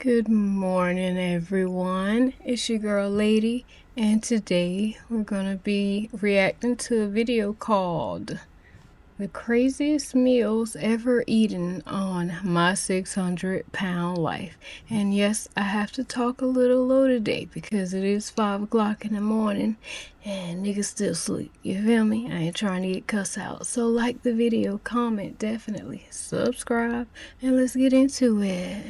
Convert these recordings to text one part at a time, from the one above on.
Good morning, everyone. It's your girl, Lady, and today we're gonna be reacting to a video called The Craziest Meals Ever Eaten on My 600-Pound Life. And yes, I have to talk a little low today because it is 5 o'clock in the morning and niggas still sleep. You feel me? I ain't trying to get cussed out. So like the video, comment, definitely subscribe, and let's get into it.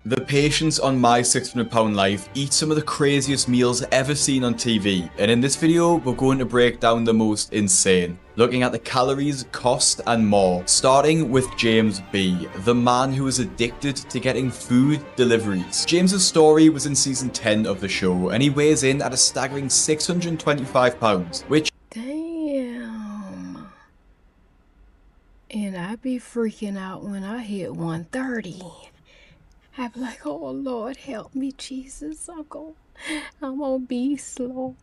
The patients on My 600-Pound Life eat some of the craziest meals ever seen on TV, and in this video we're going to break down the most insane, looking at the calories, cost and more, starting with James B, the man who was addicted to getting food deliveries. James's story was in season 10 of the show, and he weighs in at a staggering 625 pounds, which... Damn. And I be freaking out when I hit 130. I be like, oh Lord, help me, Jesus. I'm obese, Lord.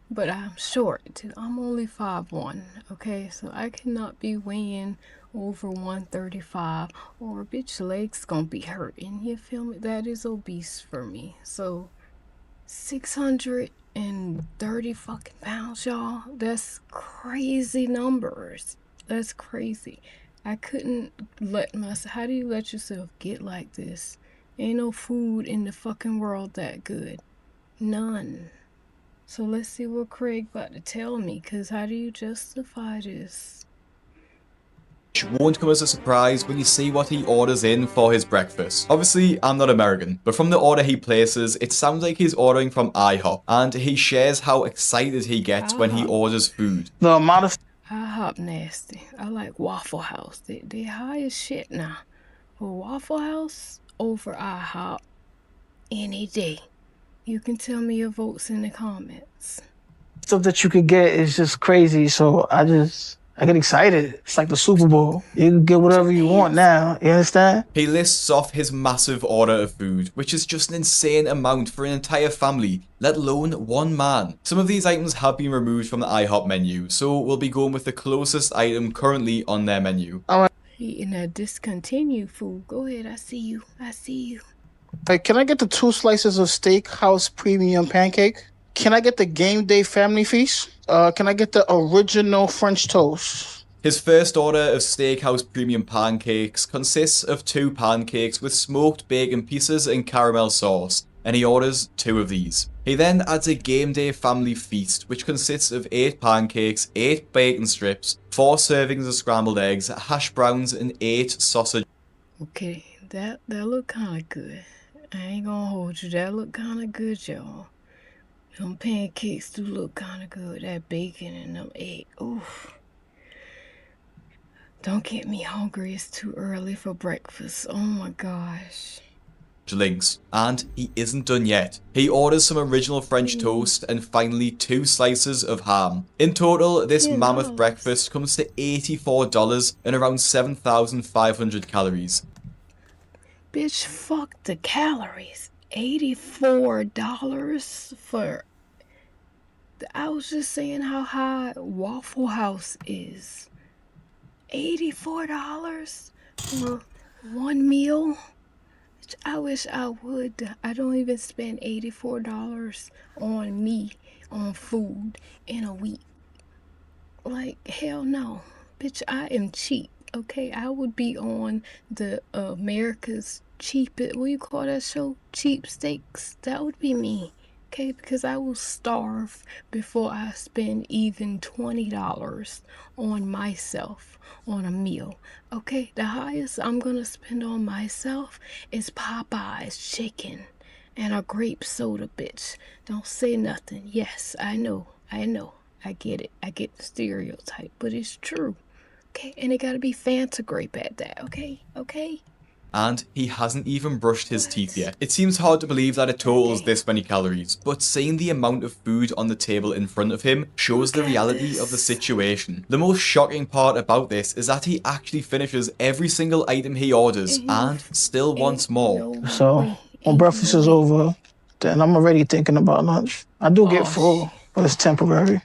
But I'm short. I'm only 5'1", okay? So I cannot be weighing over 135 or bitch legs gonna be hurting. You feel me? That is obese for me. So 630 fucking pounds, y'all. That's crazy numbers. That's crazy. I couldn't let myself... How do you let yourself get like this? Ain't no food in the fucking world that good. None. So let's see what Craig about to tell me, because how do you justify this? Won't come as a surprise when you see what he orders in for his breakfast. Obviously, I'm not American, but from the order he places, it sounds like he's ordering from IHOP, and he shares how excited he gets when he orders food. The amount of IHOP nasty. I like Waffle House. They high as shit now. But Waffle House over IHOP any day. You can tell me your votes in the comments. stuff that you could get is just crazy, so I get excited. It's like the Super Bowl. You can get whatever you want now, you understand? He lists off his massive order of food, which is just an insane amount for an entire family, let alone one man. Some of these items have been removed from the IHOP menu, so we'll be going with the closest item currently on their menu. Eating a discontinued food. Go ahead, I see you. Hey, can I get the 2 slices of Steakhouse Premium Pancake? Can I get the Game Day Family Feast? Can I get the original French toast? His first order of Steakhouse Premium Pancakes consists of 2 pancakes with smoked bacon pieces and caramel sauce, and he orders 2 of these. He then adds a Game Day Family Feast, which consists of 8 pancakes, 8 bacon strips, 4 servings of scrambled eggs, hash browns, and 8 sausage. Okay, that look kind of good. I ain't gonna hold you. That look kind of good, y'all. Them pancakes do look kind of good. That bacon and them eggs. Oof. Don't get me hungry. It's too early for breakfast. Oh my gosh. Links, and he isn't done yet. He orders some original French toast and finally 2 slices of ham. In total, this mammoth breakfast comes to $84 and around 7,500 calories. Bitch, fuck the calories. $84 for... I was just saying how high Waffle House is. $84 for one meal? I wish I would. I don't even spend $84 on me, on food, in a week. Like, hell no. Bitch, I am cheap, okay? I would be on the America's Cheapest, what do you call that show? Cheap Steaks. That would be me, okay? Because I will starve before I spend even $20 on myself on a meal, okay? The highest I'm gonna spend on myself is Popeye's chicken and a grape soda, bitch. Don't say nothing. Yes, I know. I get it. I get the stereotype, but it's true, okay? And it gotta be Fanta grape at that, okay? And he hasn't even brushed his teeth yet. It seems hard to believe that it totals this many calories, but seeing the amount of food on the table in front of him shows the reality of the situation. The most shocking part about this is that he actually finishes every single item he orders and still wants more. So, when breakfast is over, then I'm already thinking about lunch. I do get full, but it's temporary.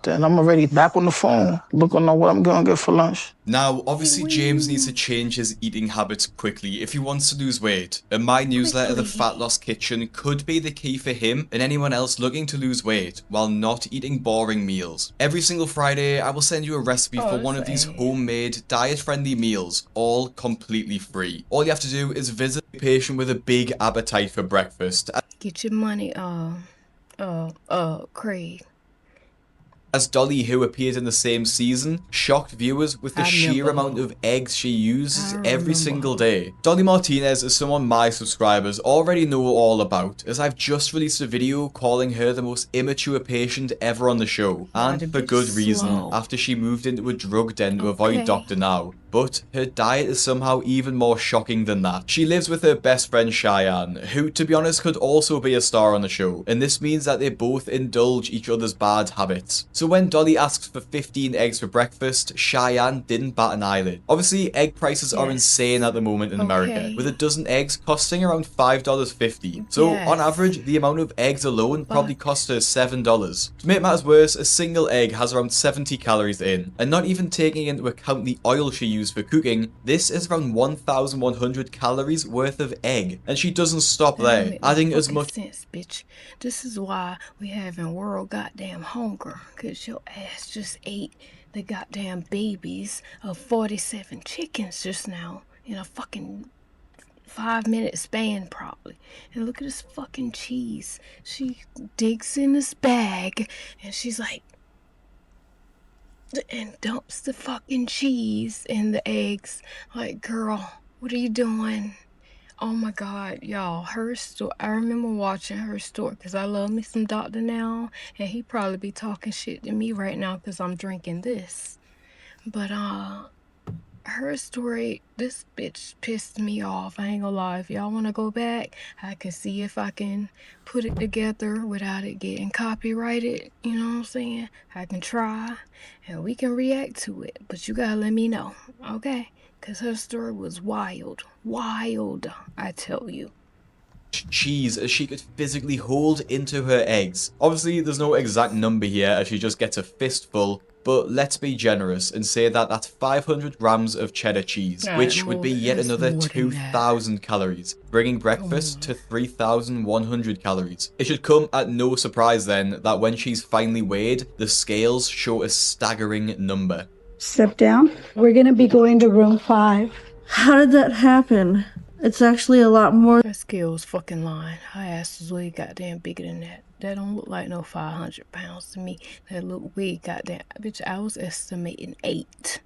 doctor, and I'm already back on the phone looking at what I'm gonna get for lunch. Now, obviously, James needs to change his eating habits quickly if he wants to lose weight. And my newsletter, The Fat Loss Kitchen, could be the key for him and anyone else looking to lose weight while not eating boring meals. Every single Friday, I will send you a recipe for one of these homemade, diet-friendly meals, all completely free. All you have to do is visit a patient with a big appetite for breakfast. Get your money, Craig. As Dolly, who appears in the same season, shocked viewers with the sheer amount of eggs she uses every single day. Dolly Martinez is someone my subscribers already know all about, as I've just released a video calling her the most immature patient ever on the show, and for good reason, after she moved into a drug den to avoid Dr. Now. But her diet is somehow even more shocking than that. She lives with her best friend Cheyenne, who to be honest could also be a star on the show, and this means that they both indulge each other's bad habits. So when Dolly asks for 15 eggs for breakfast, Cheyenne didn't bat an eyelid. Obviously, egg prices are insane at the moment in America, with a dozen eggs costing around $5.50. So on average, the amount of eggs alone probably cost her $7. To make matters worse, a single egg has around 70 calories in, and not even taking into account the oil she uses for cooking, this is around 1,100 calories worth of egg, and she doesn't stop there, adding as much sense, bitch. This is why we having world goddamn hunger, cause your ass just ate the goddamn babies of 47 chickens just now in a fucking 5-minute span probably. And look at this fucking cheese. She digs in this bag and she's like, and dumps the fucking cheese and the eggs. Like, girl, what are you doing? Oh my god, y'all, her store. I remember watching her store because I love me some Dr. Now, and he probably be talking shit to me right now because I'm drinking this. But her story, this bitch pissed me off. I ain't gonna lie. If y'all want to go back, I can see if I can put it together without it getting copyrighted. You know what I'm saying? I can try, and we can react to it. But you gotta let me know, okay? Because her story was wild. Wild, I tell you. Cheese as she could physically hold into her eggs. Obviously, there's no exact number here as she just gets a fistful, but let's be generous and say that that's 500 grams of cheddar cheese, which would be yet another 2,000 calories, bringing breakfast to 3,100 calories. It should come at no surprise then that when she's finally weighed, the scales show a staggering number. Step down. We're gonna be going to room 5. How did that happen? It's actually a lot more. Her scales fucking lying. Her ass is way goddamn bigger than that. That don't look like no 500 pounds to me. That look way goddamn. Bitch, I was estimating 8.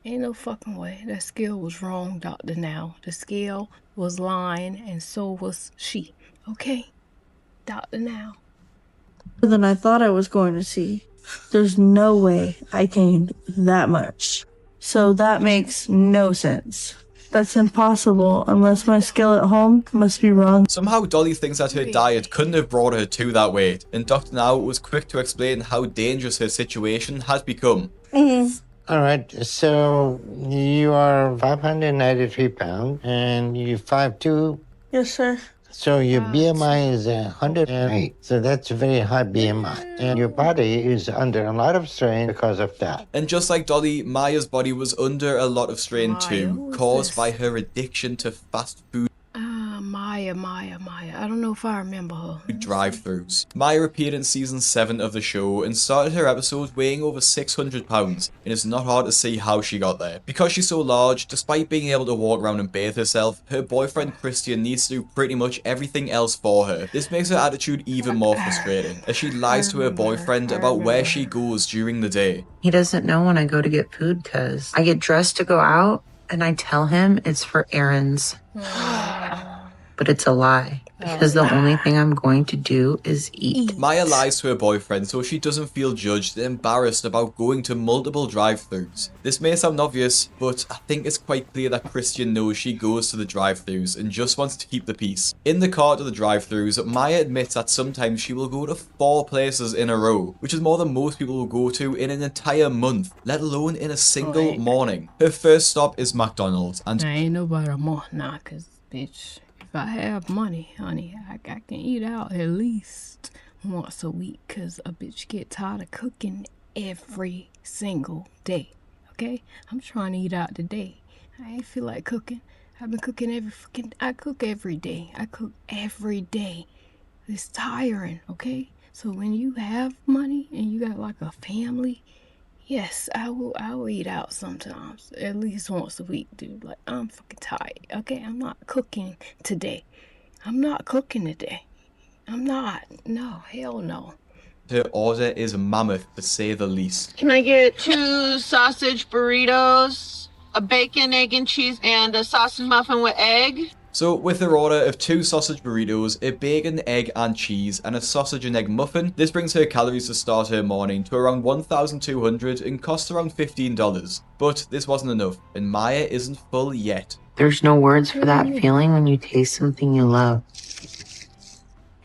Ain't no fucking way. That scale was wrong, Dr. Now. The scale was lying, and so was she. Okay? Dr. Now. Than I thought I was going to see. There's no way I gained that much. So that makes no sense. That's impossible unless my scale at home must be wrong. Somehow Dolly thinks that her diet couldn't have brought her to that weight, and Dr. Now was quick to explain how dangerous her situation has become. Alright, so you are 593 pounds and you're 5'2". Yes, sir. So your BMI is 108. So that's a very high BMI. And your body is under a lot of strain because of that. And just like Dolly, Maya's body was under a lot of strain too, caused by her addiction to fast food. Maya. I don't know if I remember her. Drive-thrus. Maya appeared in season 7 of the show and started her episode weighing over 600 pounds, and it's not hard to see how she got there. Because she's so large, despite being able to walk around and bathe herself, her boyfriend Christian needs to do pretty much everything else for her. This makes her attitude even more frustrating, as she lies to her boyfriend about where she goes during the day. He doesn't know when I go to get food because I get dressed to go out and I tell him it's for errands. But it's a lie, because the only thing I'm going to do is eat. Maya lies to her boyfriend so she doesn't feel judged and embarrassed about going to multiple drive-thrus. This may sound obvious, but I think it's quite clear that Christian knows she goes to the drive-thrus and just wants to keep the peace. In the car to the drive-thrus, Maya admits that sometimes she will go to 4 places in a row, which is more than most people will go to in an entire month, let alone in a single morning. Her first stop is McDonald's, and I ain't nobody more now, cause bitch, if I have money, honey, I can eat out at least once a week, cause a bitch get tired of cooking every single day. Okay? I'm trying to eat out today. I ain't feel like cooking. I've been cooking I cook every day. I cook every day. It's tiring, okay? So when you have money and you got like a family, yes, I will eat out sometimes. At least once a week, dude. Like, I'm fucking tired, okay? I'm not cooking today. I'm not cooking today. I'm not. No, hell no. Her order is mammoth, to say the least. Can I get 2 sausage burritos, a bacon, egg, and cheese, and a sausage muffin with egg? So with her order of 2 sausage burritos, a bacon, egg and cheese, and a sausage and egg muffin, this brings her calories to start her morning to around 1,200 and costs around $15. But this wasn't enough, and Maya isn't full yet. There's no words for that feeling when you taste something you love.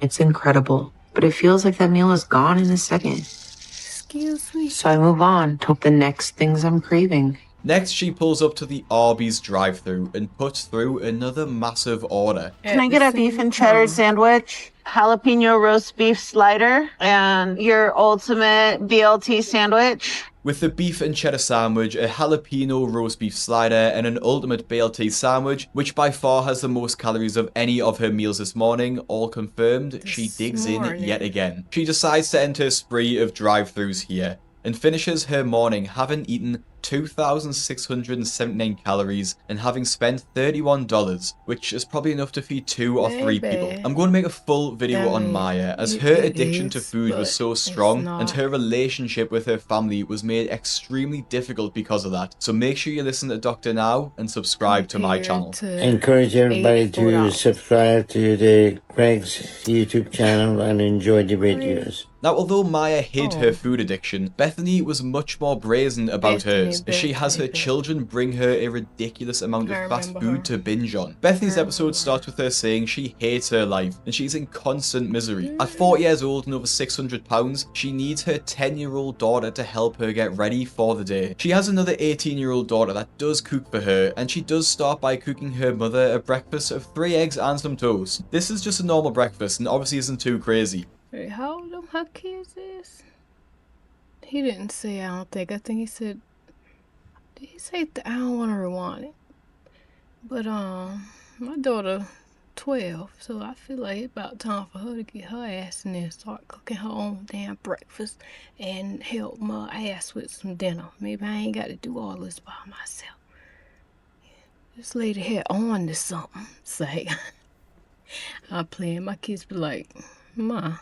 It's incredible, but it feels like that meal is gone in a second. Excuse me? So I move on to the next things I'm craving. Next, she pulls up to the Arby's drive-thru and puts through another massive order. Can I get a beef and cheddar sandwich, jalapeno roast beef slider, and your ultimate BLT sandwich? With the beef and cheddar sandwich, a jalapeno roast beef slider, and an ultimate BLT sandwich, which by far has the most calories of any of her meals this morning, all confirmed, she digs in yet again. She decides to enter a spree of drive-thrus here, and finishes her morning having eaten 2,679 calories and having spent $31, which is probably enough to feed 2 or 3 people. I'm going to make a full video on Maya, as her addiction to food was so strong and her relationship with her family was made extremely difficult because of that. So make sure you listen to Doctor now and subscribe to my channel. I encourage everybody to subscribe to the Craig's YouTube channel and enjoy the videos. Now, although Maya hid her food addiction, Bethany was much more brazen about hers, as she has her children bring her a ridiculous amount of fast food to binge on. Bethany's episode starts with her saying she hates her life, and she's in constant misery. At 40 years old and over 600 pounds, she needs her 10-year-old daughter to help her get ready for the day. She has another 18-year-old daughter that does cook for her, and she does start by cooking her mother a breakfast of 3 eggs and some toast. This is just a normal breakfast, and obviously isn't too crazy. Wait, how old them her kids is? He didn't say, I don't think. I think he said, did he say, I don't want to rewind it. But, my daughter, 12, so I feel like it's about time for her to get her ass in there and start cooking her own damn breakfast and help my ass with some dinner. Maybe I ain't got to do all this by myself. This lady had on to something. Say, I play and my kids be like, Ma,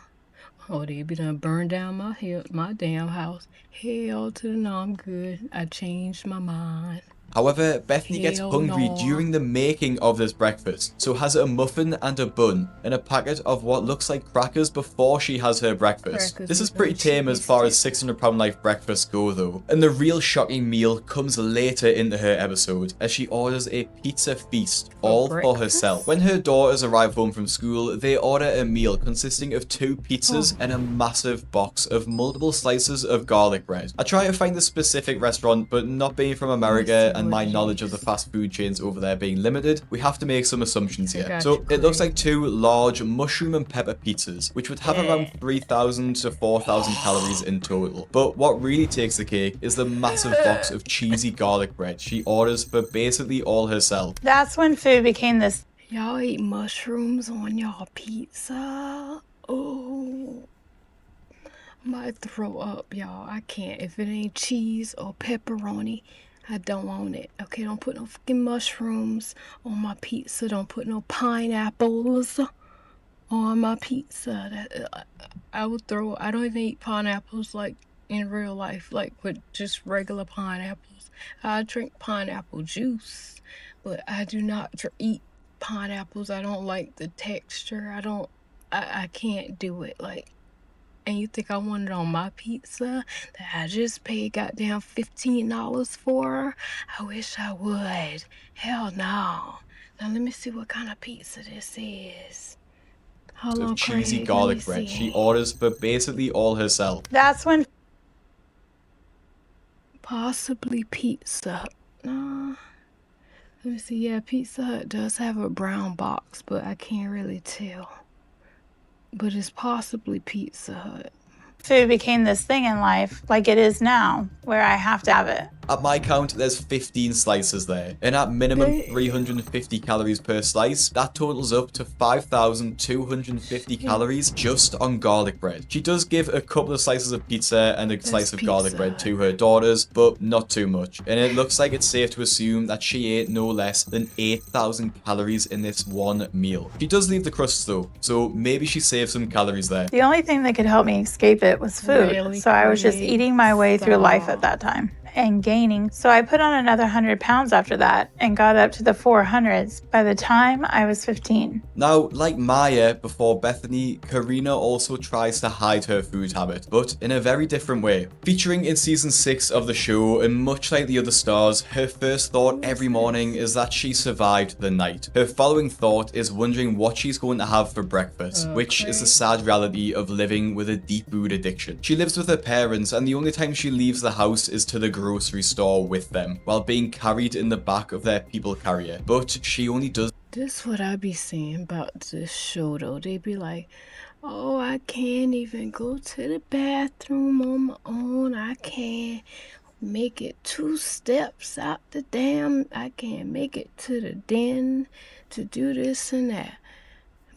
oh, they be done burned down my damn house. Hell to the no, I'm good. I changed my mind. However, Bethany gets hungry during the making of this breakfast, so has a muffin and a bun, and a packet of what looks like crackers before she has her breakfast. This is pretty tame as far as 600-pound life breakfasts go though. And the real shocking meal comes later into her episode, as she orders a pizza feast, all for herself. When her daughters arrive home from school, they order a meal consisting of 2 pizzas and a massive box of multiple slices of garlic bread. I try to find the specific restaurant, but not being from America and my knowledge of the fast food chains over there being limited, we have to make some assumptions here. So it looks like 2 large mushroom and pepper pizzas, which would have around 3,000 to 4,000 calories in total. But what really takes the cake is the massive box of cheesy garlic bread she orders for basically all herself. That's when food became this. Y'all eat mushrooms on y'all pizza? Oh, I might throw up, y'all. I can't. If it ain't cheese or pepperoni, I don't want it. Okay, don't put no fucking mushrooms on my pizza. Don't put no pineapples on my pizza. I would throw. I don't even eat pineapples like in real life, like with just regular pineapples. I drink pineapple juice, but I do not eat pineapples. I don't like the texture. I can't do it. Like, and you think I want it on my pizza that I just paid goddamn $15 for? I wish I would. Hell no. Now let me see what kind of pizza this is. Hello, of cheesy Craig, garlic bread she orders for basically all herself. That's when. Possibly Pizza. Let me see. Yeah, Pizza Hut does have a brown box, but I can't really tell. But it's possibly Pizza Hut. Food became this thing in life like it is now, where I have to have it. At my count, there's 15 slices there, and at minimum 350 calories per slice, that totals up to 5,250 calories just on garlic bread. She does give a couple of slices of pizza and a slice of garlic bread to her daughters, but not too much. And it looks like it's safe to assume that she ate no less than 8,000 calories in this one meal. She does leave the crusts though, so maybe she saved some calories there. The only thing that could help me escape it was food, Really, so I was just Karina? eating my way through life Stop. at that time and gaining. So I put on another 100 pounds after that and got up to the 400s by the time I was 15. Now, like Maya before Bethany, Karina also tries to hide her food habit, but in a very different way. Featuring in season 6 of the show, and much like the other stars, her first thought every morning is that she survived the night. Her following thought is wondering what she's going to have for breakfast, which is the sad reality of living with a deep food addiction. She lives with her parents, and the only time she leaves the house is to the grocery store with them, while being carried in the back of their people carrier. But she only does This what I be saying about this show though. They be like, oh, I can't even go to the bathroom on my own. I can't make it 2 steps out the damn. I can't make it to the den to do this and that.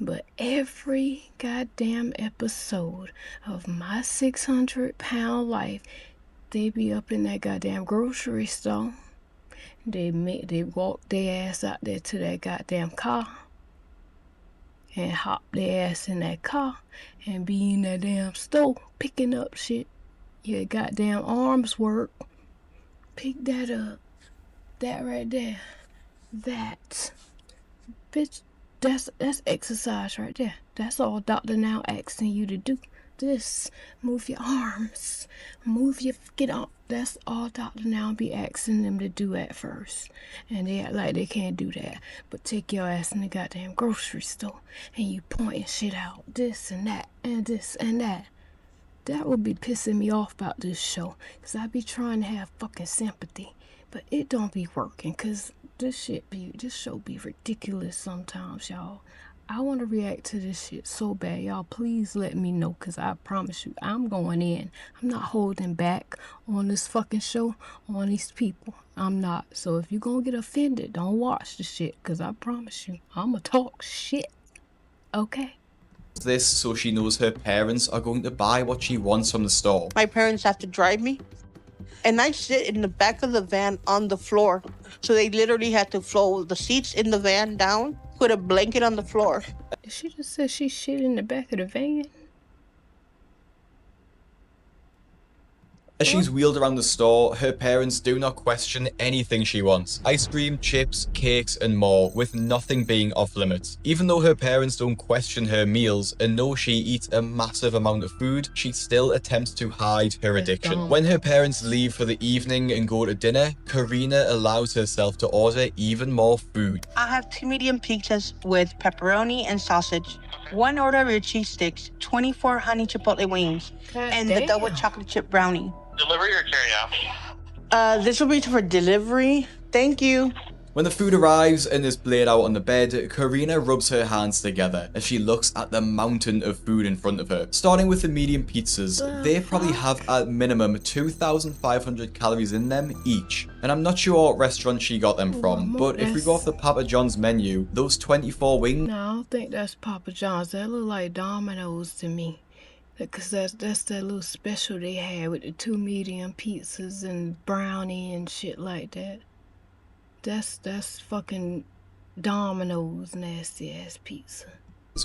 But every goddamn episode of my 600-pound life, they be up in that goddamn grocery store. They walk their ass out there to that goddamn car and hop their ass in that car and be in that damn store picking up shit. Your goddamn arms work. Pick that up. That right there. That. Bitch, that's exercise right there. That's all Dr. Now asking you to do. This, move your arms, move your, get up. That's all Dr. Now be asking them to do at first. And they act like they can't do that. But take your ass in the goddamn grocery store and you pointing shit out. This and that and this and that. That would be pissing me off about this show. Because I be trying to have fucking sympathy. But it don't be working. Because this show be ridiculous sometimes, y'all. I want to react to this shit so bad. Y'all, please let me know, because I promise you, I'm going in. I'm not holding back on this fucking show, on these people. I'm not. So if you're going to get offended, don't watch the shit, because I promise you, I'm going to talk shit. Okay? this so she knows her parents are going to buy what she wants from the store. My parents have to drive me, and I sit in the back of the van on the floor. So they literally had to fold the seats in the van down, put a blanket on the floor. She just said she shit in the back of the van. As she's wheeled around the store, her parents do not question anything she wants. Ice cream, chips, cakes, and more, with nothing being off limits. Even though her parents don't question her meals and know she eats a massive amount of food, she still attempts to hide her addiction. When her parents leave for the evening and go to dinner, Karina allows herself to order even more food. I have 2 medium pizzas with pepperoni and sausage, 1 order of cheese sticks, 24 honey chipotle wings, and the double chocolate chip brownie. Delivery or carry out? This will be for delivery. Thank you. When the food arrives and is laid out on the bed, Karina rubs her hands together as she looks at the mountain of food in front of her. Starting with the medium pizzas, they probably have at minimum 2,500 calories in them each. And I'm not sure what restaurant she got them from, but if we go off the Papa John's menu, those 24 wings... No, I don't think that's Papa John's. That look like Domino's to me. Because that's that little special they had with the 2 medium pizzas and brownie and shit like that. That's fucking Domino's nasty ass pizza.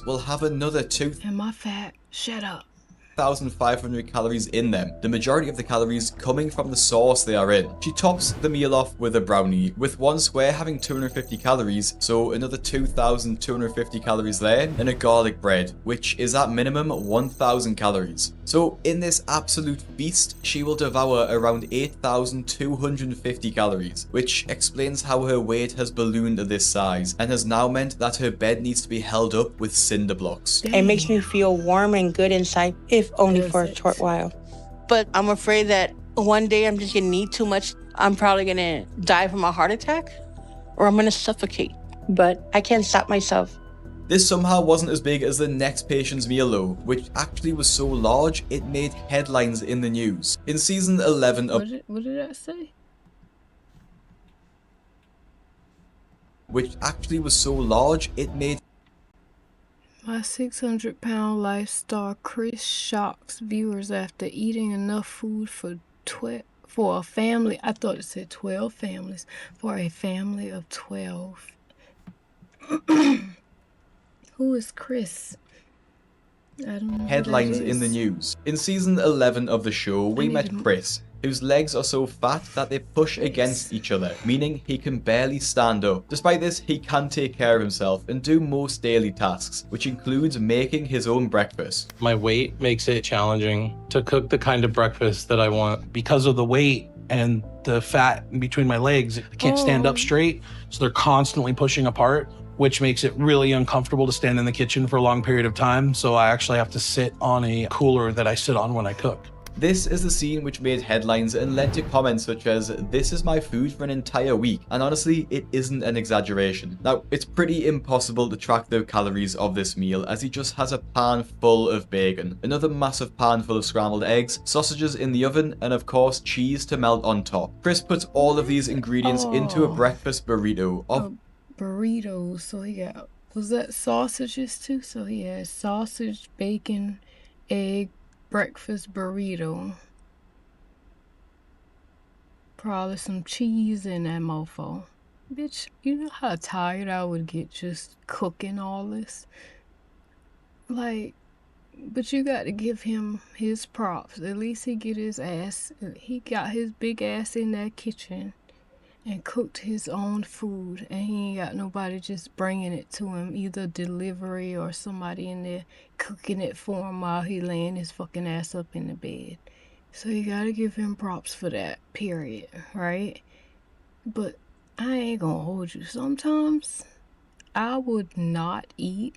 will have another Am I fat? Shut up. 2,500 calories in them, the majority of the calories coming from the sauce they are in. She tops the meal off with a brownie, with one square having 250 calories, so another 2,250 calories there, and a garlic bread, which is at minimum 1,000 calories. So in this absolute feast, she will devour around 8,250 calories, which explains how her weight has ballooned to this size, and has now meant that her bed needs to be held up with cinder blocks. It makes me feel warm and good inside, if only for a short while. But I'm afraid that one day I'm just gonna eat too much. I'm probably gonna die from a heart attack, or I'm gonna suffocate. But I can't stop myself. This somehow wasn't as big as the next patient's meal though, which actually was so large it made headlines in the news. In season 11 of What did that say? Which actually was so large it made My 600-pound life star Chris shocks viewers after eating enough food for a family. I thought it said 12 families. For a family of 12. Who is Chris? I don't know. headlines in the news. In season 11 of the show, we met Chris, whose legs are so fat that they push against each other, meaning he can barely stand up. Despite this, he can take care of himself and do most daily tasks, which includes making his own breakfast. My weight makes it challenging to cook the kind of breakfast that I want. Because of the weight and the fat in between my legs, I can't stand up straight, so they're constantly pushing apart, which makes it really uncomfortable to stand in the kitchen for a long period of time. So I actually have to sit on a cooler that I sit on when I cook. This is the scene which made headlines and led to comments such as, "This is my food for an entire week," and honestly, it isn't an exaggeration. Now, it's pretty impossible to track the calories of this meal as he just has a pan full of bacon, another massive pan full of scrambled eggs, sausages in the oven, and of course cheese to melt on top. Chris puts all of these ingredients into a breakfast burrito of burritos. So he got, was that sausages too? So he has sausage, bacon, egg, breakfast burrito. Probably some cheese in that mofo. Bitch, you know how tired I would get just cooking all this? Like, but you got to give him his props. At least he got his big ass in that kitchen and cooked his own food, and he ain't got nobody just bringing it to him, either delivery or somebody in there cooking it for him while he laying his fucking ass up in the bed. So you gotta give him props for that, period, right? But I ain't gonna hold you. Sometimes I would not eat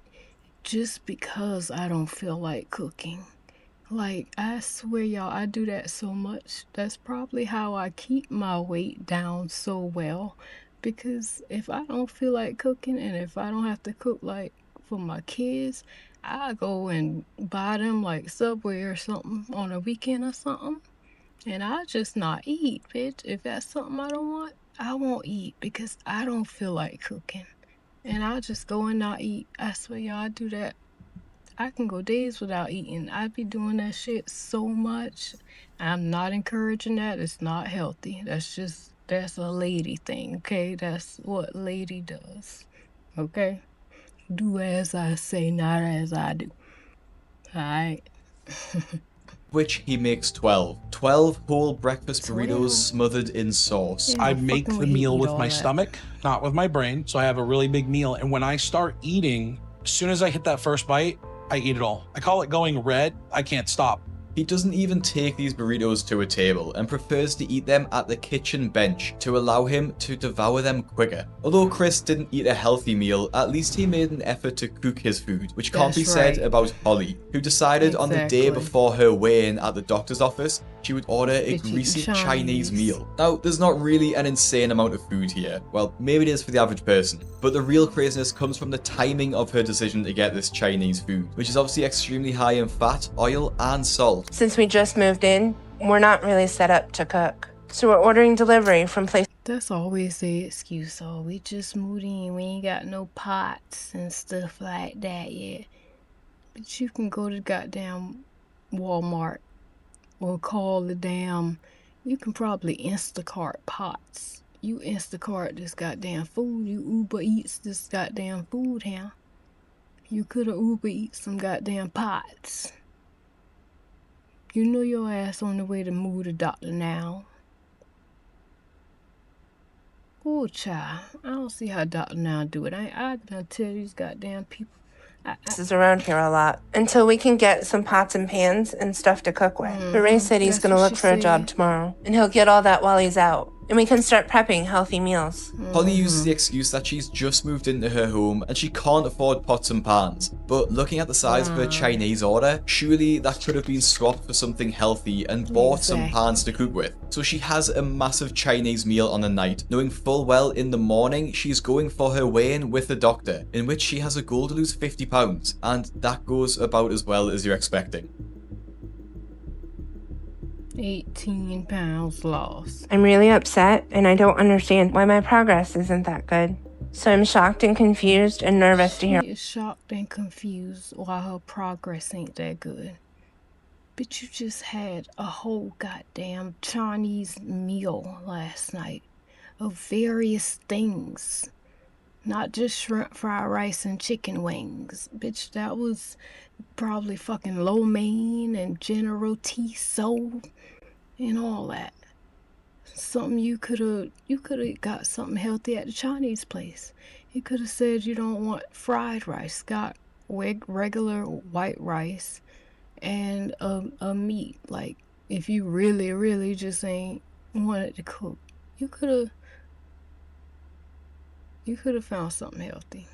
just because I don't feel like cooking. Like, I swear, y'all, I do that so much. That's probably how I keep my weight down so well. Because if I don't feel like cooking, and if I don't have to cook, like, for my kids, I go and buy them, like, Subway or something on a weekend or something. And I just not eat, bitch. If that's something I don't want, I won't eat because I don't feel like cooking. And I'll just go and not eat. I swear, y'all, I do that. I can go days without eating. I be doing that shit so much. I'm not encouraging that. It's not healthy. That's a lady thing, okay? That's what lady does, okay? Do as I say, not as I do. Alright? which he makes 12. 12 whole breakfast burritos smothered in sauce. I make the meal with my stomach, not with my brain. So I have a really big meal. And when I start eating, as soon as I hit that first bite, I eat it all. I call it going red. I can't stop. He doesn't even take these burritos to a table and prefers to eat them at the kitchen bench to allow him to devour them quicker. Although Chris didn't eat a healthy meal, at least he made an effort to cook his food, which can't be said about Holly, who decided on the day before her weigh-in at the doctor's office she would order a greasy Chinese meal. Now, there's not really an insane amount of food here. Well, maybe it is for the average person, but the real craziness comes from the timing of her decision to get this Chinese food, which is obviously extremely high in fat, oil, and salt. Since we just moved in, we're not really set up to cook. So we're ordering delivery from places. That's always the excuse. Oh, we just moved in. We ain't got no pots and stuff like that yet. But you can go to goddamn Walmart or call the damn... You can probably Instacart pots. You Instacart this goddamn food. You Uber Eats this goddamn food here. You could have Uber Eats some goddamn pots. You know your ass on the way to move to Dr. Now. Oh, child. I don't see how Dr. Now do it. I gonna tell these goddamn people. This is around here a lot. Until we can get some pots and pans and stuff to cook with. But Ray said he's gonna look for a job tomorrow. And he'll get all that while he's out. and we can start prepping healthy meals. Holly uses the excuse that she's just moved into her home and she can't afford pots and pans. But looking at the size of her Chinese order, surely that could have been swapped for something healthy and bought some pans to cook with. So she has a massive Chinese meal on the night, knowing full well in the morning she's going for her weigh-in with the doctor, in which she has a goal to lose 50 pounds, and that goes about as well as you're expecting. 18 pounds lost. I'm really upset, and I don't understand why my progress isn't that good. So I'm shocked and confused and nervous to hear. She is shocked and confused why her progress ain't that good. But you just had a whole goddamn Chinese meal last night of various things. Not just shrimp fried rice and chicken wings. Bitch, that was probably fucking lo mein and General Tso and all that. Something you could have got something healthy at the Chinese place. You could have said you don't want fried rice, got regular white rice and a meat. Like, if you really just ain't wanted to cook, you could have found something healthy.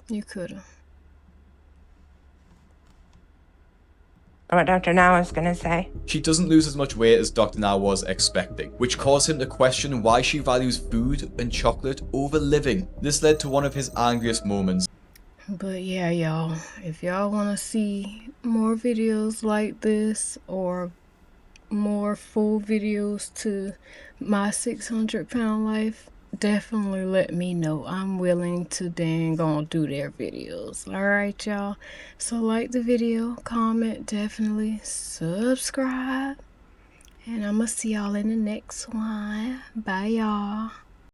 You could have. What Dr. Now is gonna say. She doesn't lose as much weight as Dr. Now was expecting, which caused him to question why she values food and chocolate over living. This led to one of his angriest moments. But yeah, y'all, if y'all want to see more videos like this or more full videos to my 600-pound life, definitely let me know. I'm willing to dang on do their videos. Alright, y'all. So like the video, comment, definitely subscribe. And I'm gonna see y'all in the next one. Bye, y'all.